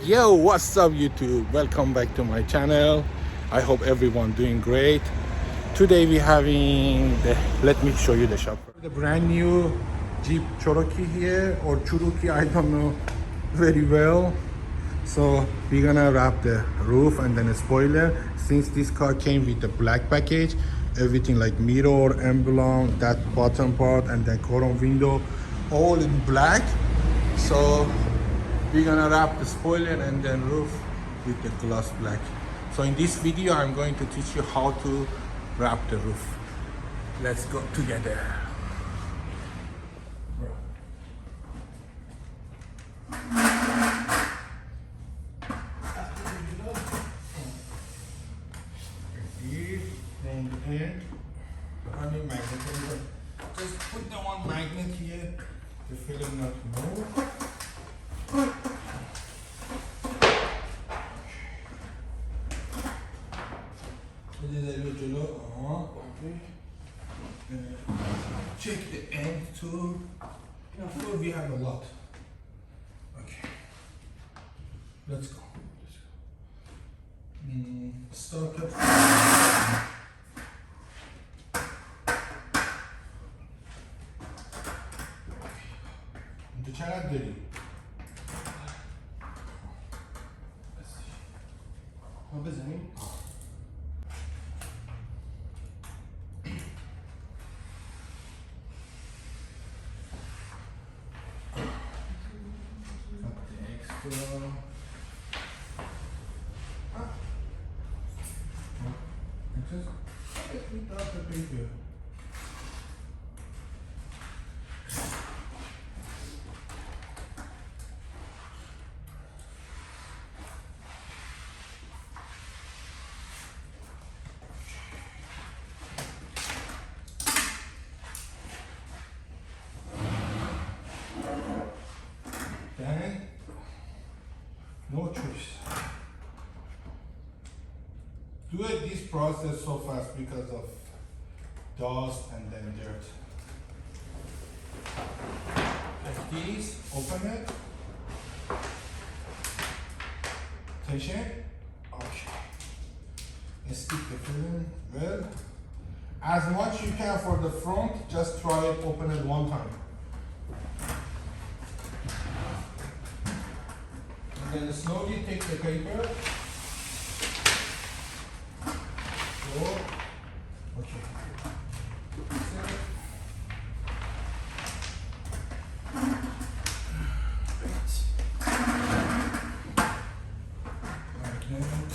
Yo, what's up YouTube? Welcome back to my channel. I hope everyone doing great. Today we having let me show you the shop. The brand new Jeep Cherokee here, or Cherokee, I don't know very well. So we're gonna wrap the roof and then a spoiler. Since this car came with the black package, everything like mirror, emblem, that bottom part, and then chrome window, all in black. So we're gonna wrap the spoiler and then roof with the gloss black. So in this video, I'm going to teach you how to wrap the roof. Let's go together. Just put the one magnet here, the film not move. Check the end too. Before we have a lot. Okay. Let's go. Start up. اینجا چقدر داری؟ ما بزنیم؟ Then, no choice. Do it this process so fast because of dust and then dirt. Like this, open it. Tension. Okay. And stick the film well. As much you can for the front, just try it, open it one time. Then slowly take the paper. Go. Okay. Magnet.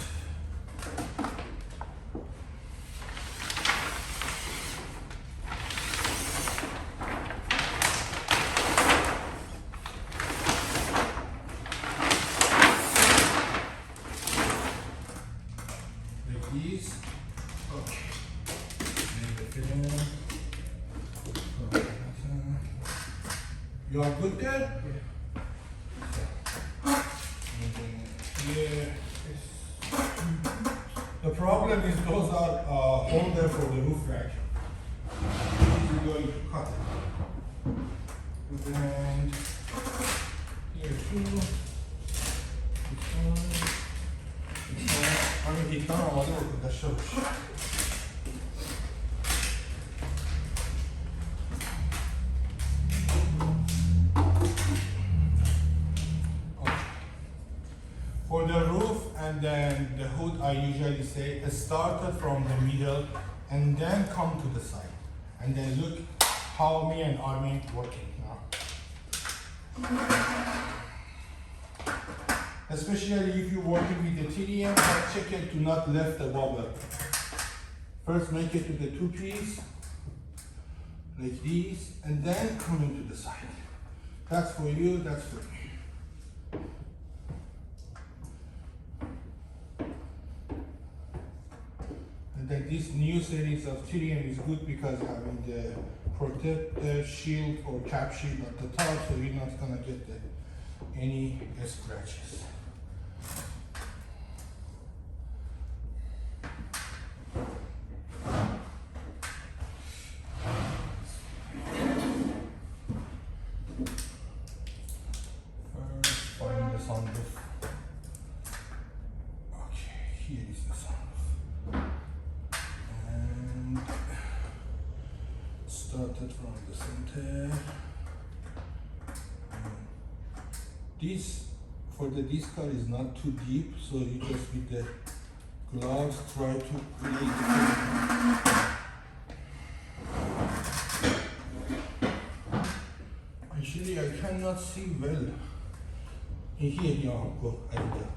These. Okay. You are good there? Yeah. Here. The problem is those are holder for the roof rack. You're going to cut it. And here too. همین هیتان آماده بکن داشته باش. For the roof and then the hood, I usually say start from the middle and then come to the side. And then look how me and Armin working now. Especially if you're working with the TDM, check it to not left the wobble. First make it to the two piece, like this, and then come into the side. That's for you, that's for me. And then this new series of TDM is good because having the protector shield or cap shield at the top, so you're not gonna get any scratches. First, find the sunroof. started from the center. This for this car is not too deep, so you just with the gloves try to create actually I cannot see well in here. Yeah, go ahead.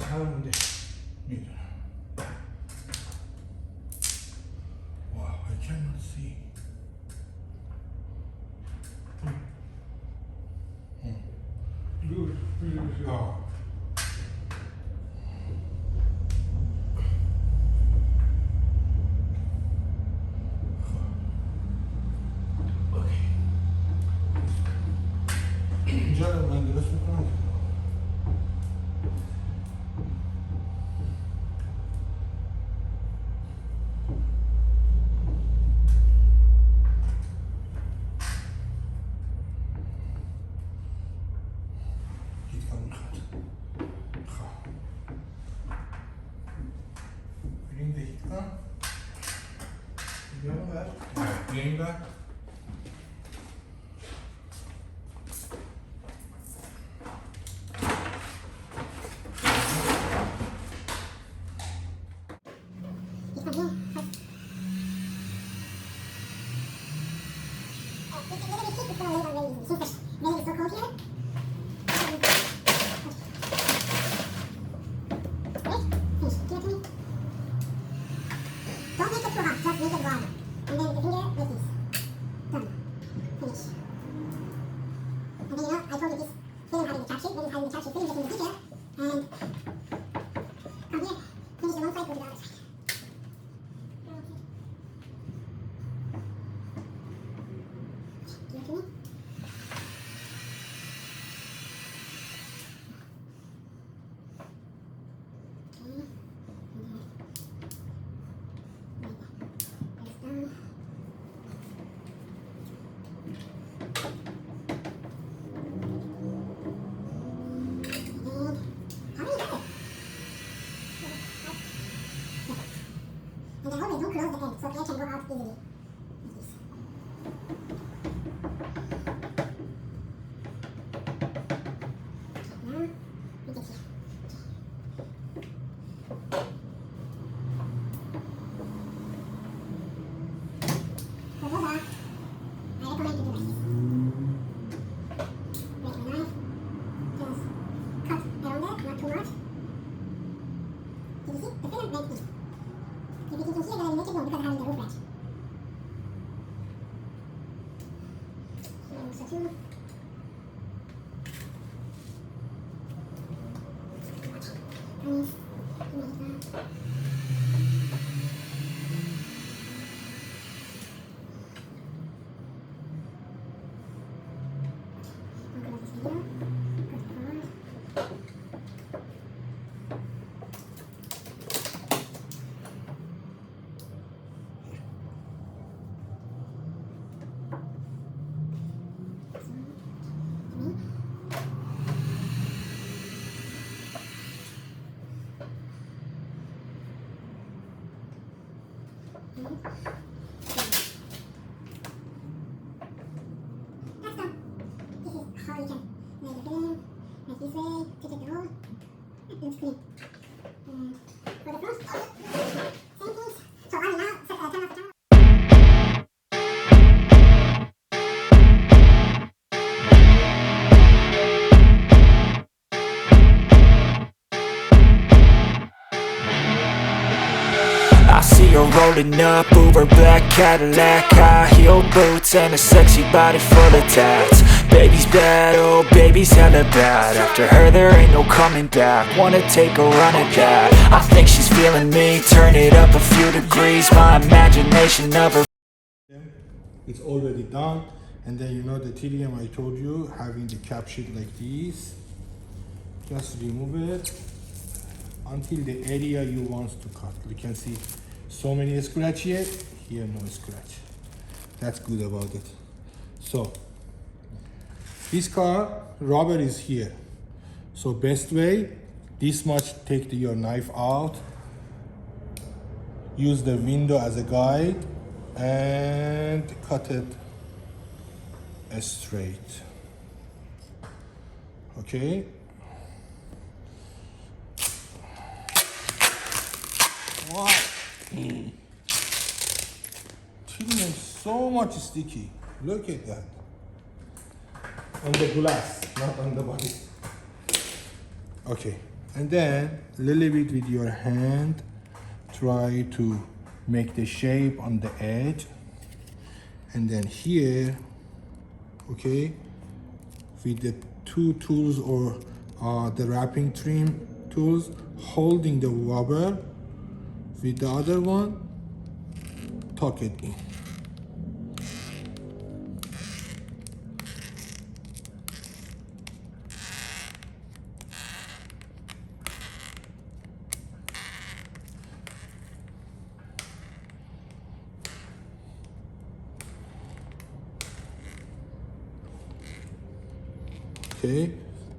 하는데 wow, I cannot see. 인자를 만들었을 거야. Venga. Don't make it too hot, just make it warm. And then the finger like this. Done. Finish. And then I told you this film having the cap shape, when it's having the cap shape, film just in the detail. And come here, finish the one side, go to the other side. Give it to me. And then always don't close the end so air can go out easily. Like this. Now, make it here. For Boba, I recommend to do like this. With my knife, just cut around it, not too much. Did you see? The film went in. If you can see, I'm going to make it more because I'm having the roof wedge. Here also too. Nice. That's done. This is how you can lay the film, like this way, to get the roll, and it's clean. For the front, same things. So on now, turn off the camera. I see her rolling up, Uber black Cadillac, high heel boots and a sexy body full of tats. Baby's bad, oh baby's hella bad. After her there ain't no coming back. Wanna take a run at that. I think she's feeling me, turn it up a few degrees. My imagination of her. It's already done. And then you know the TDM I told you, having the cap sheet like this. Just remove it until the area you want to cut. You can see so many scratch here no scratch. That's good about it. So This car rubber is here, so best way, this much, take your knife out, use the window as a guide and cut it straight. Okay. Wow. Tin is so much sticky. Look at that. On the glass, not on the body. Okay. And then a little bit with your hand, try to make the shape on the edge. And then here, okay, with the two tools or the wrapping trim tools, holding the rubber, with the other one, tuck it in. Okay,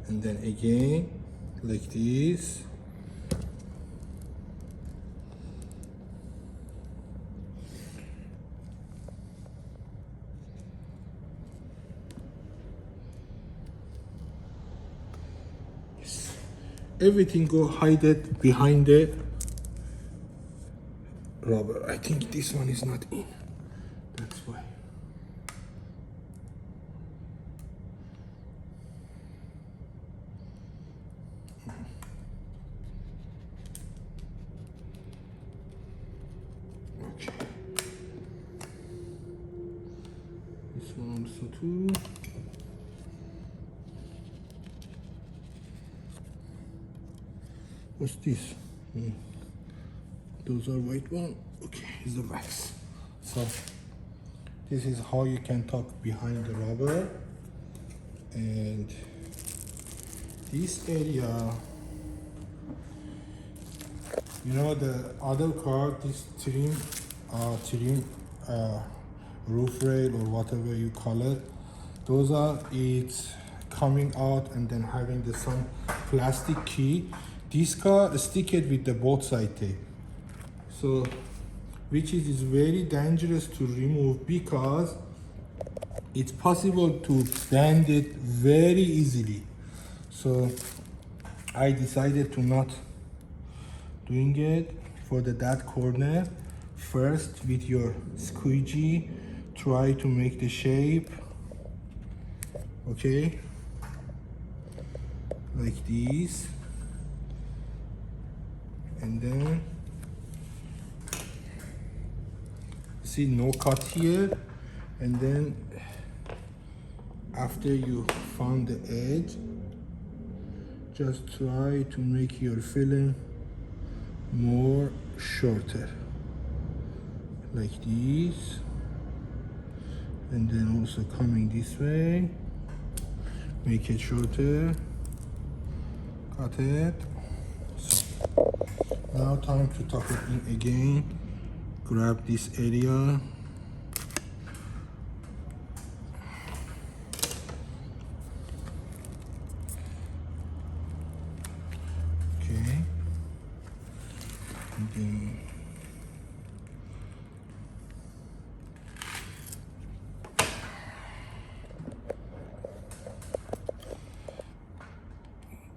and then again, like this. Everything go hide it behind the rubber. I think this one is not in. That's why. Okay. This one also too. What's this? Those are white one. Okay, it's the wax. So this is how you can tuck behind the rubber. And this area, you know, the other car, this trim roof rail or whatever you call it, those are it's coming out and then having the some plastic key. This car stick it with the both side tape, so which is very dangerous to remove because it's possible to bend it very easily. So I decided to not doing it for that corner. First, with your squeegee, try to make the shape, okay, like this. And then see, no cut here. And then after you found the edge, just try to make your filling more shorter, like this. And then also coming this way, make it shorter, cut it. So now time to tuck it in again. Grab this area. Okay. And then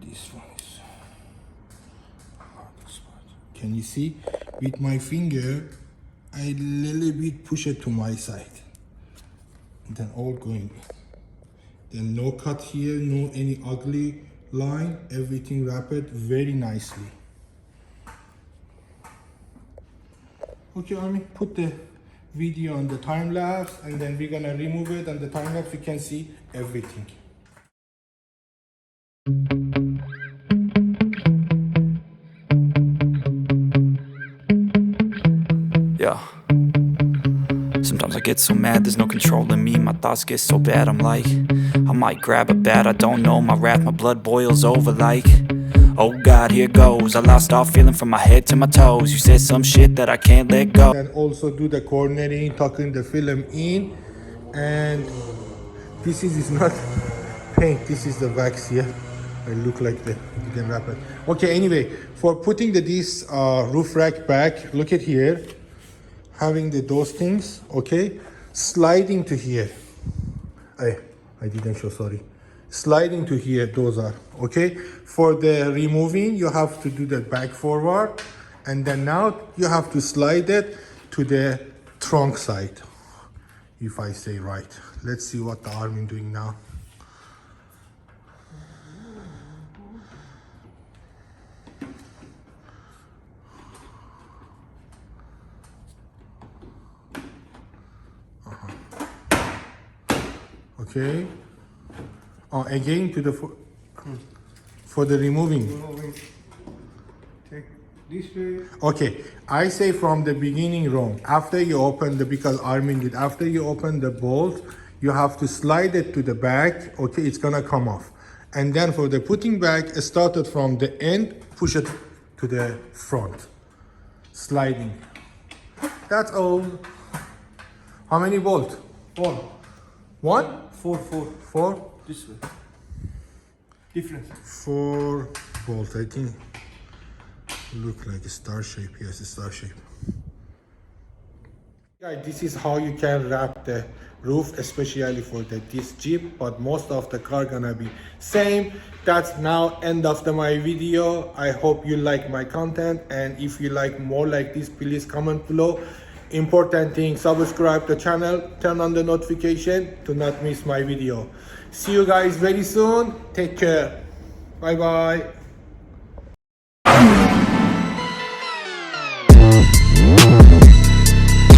this one is hardest part. Can you see? With my finger, I little bit push it to my side. And then all going in. Then no cut here, no any ugly line. Everything wrapped very nicely. Okay, Army, put the video on the time lapse, and then we're gonna remove it. On the time lapse, you can see everything. Yeah. Sometimes I get so mad, there's no controlling me. My thoughts get so bad, I'm like, I might grab a bat, I don't know. My wrath, my blood boils over like, oh God, here goes. I lost all feeling from my head to my toes. You said some shit that I can't let go. And also do the cornering, tucking the film in. And this is not paint. This is the wax here. I look like the didn't wrap it. Okay, anyway, for putting this roof rack back, look at here. Having those things, okay, sliding to here. I didn't show, sorry. Sliding to here, those are, okay. For the removing, you have to do that back forward, and then now you have to slide it to the trunk side, if I say right. Let's see what the Armin doing now. Okay. Again to the for the removing. Take this way. Okay, I say from the beginning wrong. After you open because Armin did. After you open the bolt, you have to slide it to the back. Okay, it's gonna come off. And then for the putting back, started from the end, push it to the front. Sliding. That's all. How many bolt? One? Four? This way. Different. 4 bolts, I think. Look like a star shape. Yes, a star shape. Guys, this is how you can wrap the roof, especially for this Jeep, but most of the car gonna be same. That's now end of my video. I hope you like my content, and if you like more like this, please comment below. Important thing, subscribe the channel, turn on the notification to not miss my video. See you guys very soon. Take care. Bye bye.